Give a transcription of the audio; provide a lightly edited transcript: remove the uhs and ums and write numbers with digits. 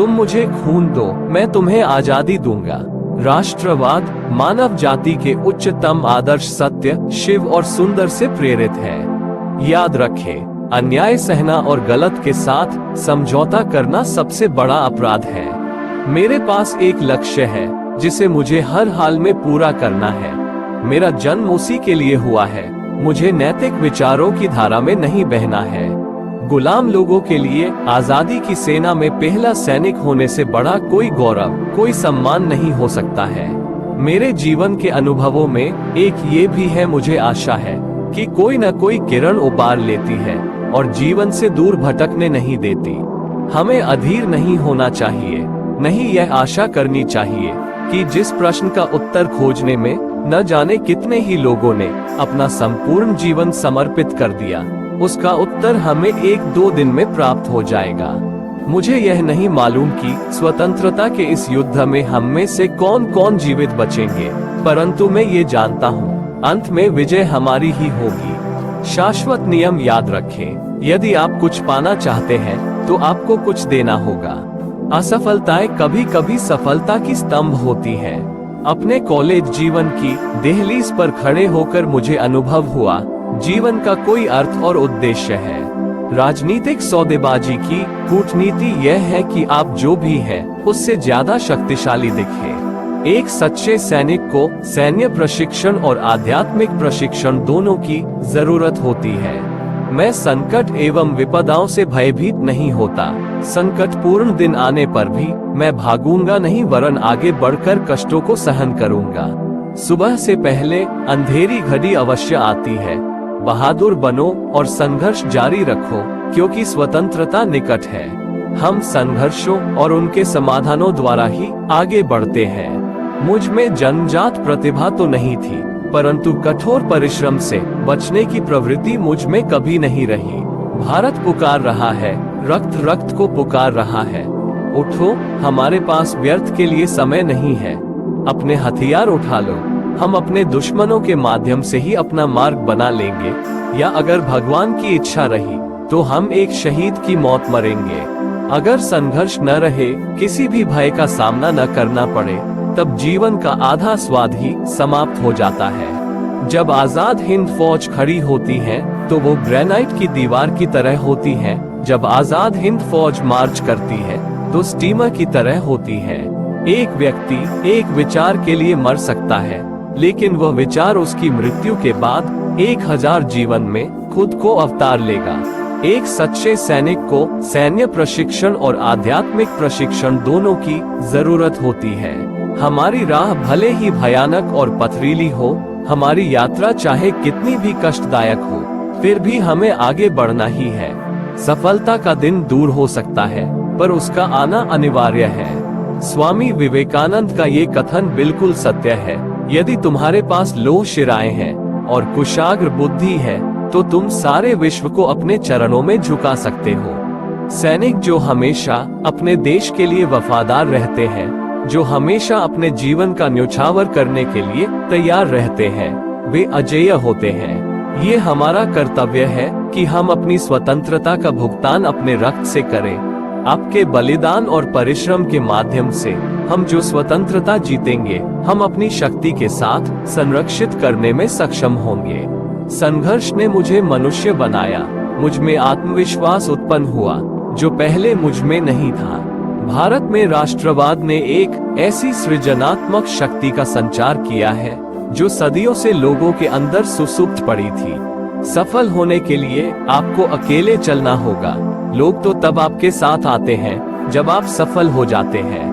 तुम मुझे खून दो, मैं तुम्हें आजादी दूंगा। राष्ट्रवाद मानव जाति के उच्चतम आदर्श सत्य, शिव और सुंदर से प्रेरित है। याद रखें, अन्याय सहना और गलत के साथ समझौता करना सबसे बड़ा अपराध है। मेरे पास एक लक्ष्य है जिसे मुझे हर हाल में पूरा करना है। मेरा जन्म उसी के लिए हुआ है। मुझे नैतिक विचारों की धारा में नहीं बहना है। गुलाम लोगों के लिए आजादी की सेना में पहला सैनिक होने से बड़ा कोई गौरव, कोई सम्मान नहीं हो सकता है। मेरे जीवन के अनुभवों में एक ये भी है, मुझे आशा है कि कोई न कोई किरण उबार लेती है और जीवन से दूर भटकने नहीं देती। हमें अधीर नहीं होना चाहिए, नहीं यह आशा करनी चाहिए कि जिस प्रश्न का उत्तर खोजने में न जाने कितने ही लोगों ने अपना संपूर्ण जीवन समर्पित कर दिया, उसका उत्तर हमें 1-2 दिन में प्राप्त हो जाएगा। मुझे यह नहीं मालूम कि स्वतंत्रता के इस युद्ध में हम में से कौन कौन जीवित बचेंगे, परंतु मैं ये जानता हूँ, अंत में विजय हमारी ही होगी। शाश्वत नियम याद रखें, यदि आप कुछ पाना चाहते हैं तो आपको कुछ देना होगा। असफलताएं कभी कभी सफलता की स्तंभ होती है। अपने कॉलेज जीवन की दहलीज पर खड़े होकर मुझे अनुभव हुआ, जीवन का कोई अर्थ और उद्देश्य है। राजनीतिक सौदेबाजी की कूटनीति यह है कि आप जो भी है उससे ज्यादा शक्तिशाली दिखें। एक सच्चे सैनिक को सैन्य प्रशिक्षण और आध्यात्मिक प्रशिक्षण दोनों की जरूरत होती है। मैं संकट एवं विपदाओं से भयभीत नहीं होता। संकटपूर्ण दिन आने पर भी मैं भागूंगा नहीं, वरन आगे बढ़कर कष्टों को सहन करूंगा। सुबह से पहले अंधेरी घड़ी अवश्य आती है। बहादुर बनो और संघर्ष जारी रखो, क्योंकि स्वतंत्रता निकट है। हम संघर्षों और उनके समाधानों द्वारा ही आगे बढ़ते हैं। मुझ में जन्मजात प्रतिभा तो नहीं थी, परंतु कठोर परिश्रम से बचने की प्रवृत्ति मुझ में कभी नहीं रही। भारत पुकार रहा है, रक्त रक्त को पुकार रहा है। उठो, हमारे पास व्यर्थ के लिए समय नहीं है। अपने हथियार उठा लो। हम अपने दुश्मनों के माध्यम से ही अपना मार्ग बना लेंगे, या अगर भगवान की इच्छा रही तो हम एक शहीद की मौत मरेंगे। अगर संघर्ष न रहे, किसी भी भय का सामना न करना पड़े, तब जीवन का आधा स्वाद ही समाप्त हो जाता है। जब आजाद हिंद फौज खड़ी होती है तो वो ग्रेनाइट की दीवार की तरह होती है। जब आजाद हिंद फौज मार्च करती है तो स्टीमर की तरह होती है। एक व्यक्ति एक विचार के लिए मर सकता है, लेकिन वह विचार उसकी मृत्यु के बाद 1000 जीवन में खुद को अवतार लेगा। एक सच्चे सैनिक को सैन्य प्रशिक्षण और आध्यात्मिक प्रशिक्षण दोनों की जरूरत होती है। हमारी राह भले ही भयानक और पथरीली हो, हमारी यात्रा चाहे कितनी भी कष्टदायक हो, फिर भी हमें आगे बढ़ना ही है। सफलता का दिन दूर हो सकता है, पर उसका आना अनिवार्य है। स्वामी विवेकानंद का ये कथन बिल्कुल सत्य है। यदि तुम्हारे पास लोह शिराएं हैं और कुशाग्र बुद्धि है, तो तुम सारे विश्व को अपने चरणों में झुका सकते हो। सैनिक जो हमेशा अपने देश के लिए वफादार रहते हैं, जो हमेशा अपने जीवन का न्योछावर करने के लिए तैयार रहते हैं, वे अजेय होते हैं। ये हमारा कर्तव्य है कि हम अपनी स्वतंत्रता का भुगतान अपने रक्त से करें। आपके बलिदान और परिश्रम के माध्यम से हम जो स्वतंत्रता जीतेंगे, हम अपनी शक्ति के साथ संरक्षित करने में सक्षम होंगे। संघर्ष ने मुझे मनुष्य बनाया। मुझ में आत्मविश्वास उत्पन्न हुआ जो पहले मुझ में नहीं था। भारत में राष्ट्रवाद ने एक ऐसी सृजनात्मक शक्ति का संचार किया है जो सदियों से लोगों के अंदर सुसुप्त पड़ी थी। सफल होने के लिए आपको अकेले चलना होगा। लोग तो तब आपके साथ आते हैं जब आप सफल हो जाते हैं।